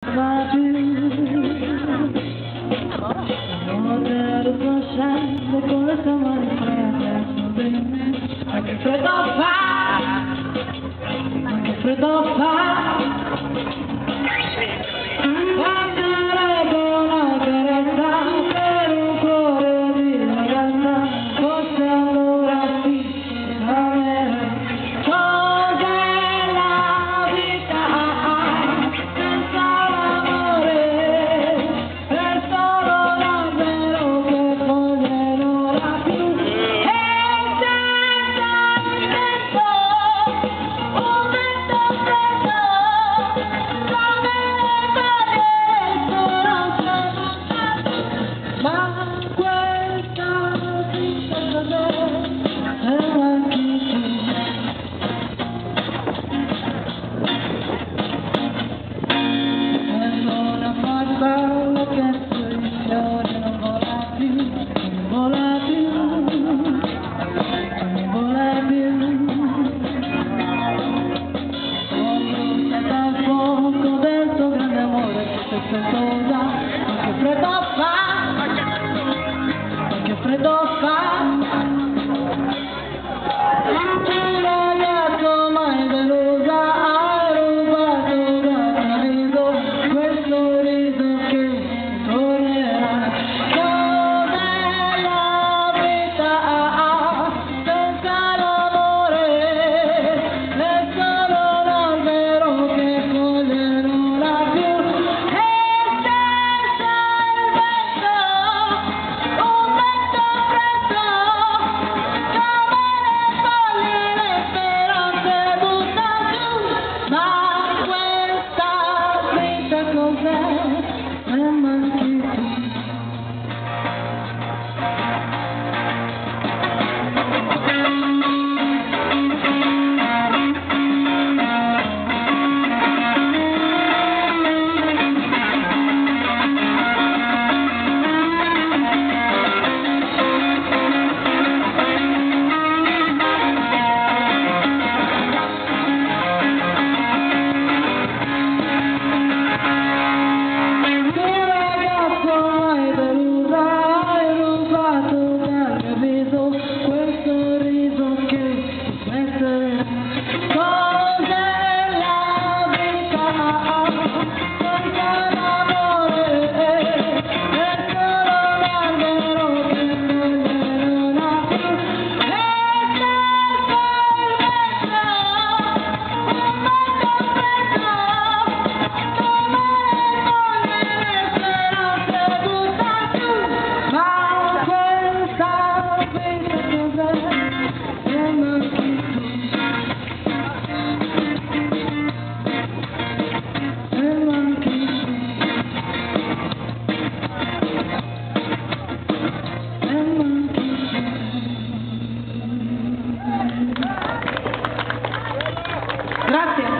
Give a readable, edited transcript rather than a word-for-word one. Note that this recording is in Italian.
Con le tue mani presso di me, ma che freddo fa, ma che freddo fa. Basterebbe una carezza per un cuore di ragazza, forse allora sì, saprei cos'è la vita senza l'amore, è solo l'albero che foglie non ha più, e senza il vento, un vento freddo, come ma questa vita cos'è? Se manchi tu. Sento una voce bella che sui fiori non vola più, non vola più, non vola più. Sono stata al fuoco del tuo grande amore, che freddosa, ma che freddo fa. Che freddo fa, un ragazzo mai delusa, hai rubato dal sorriso, quel sorriso che tornerà. Cos'è la vita senza l'amore, è solo l'albero che foglie non ha più, e senza il vento, un vento freddo, come le foglie le speranze buttano giù, ma questa vita cos'è se manchi tu? Grazie.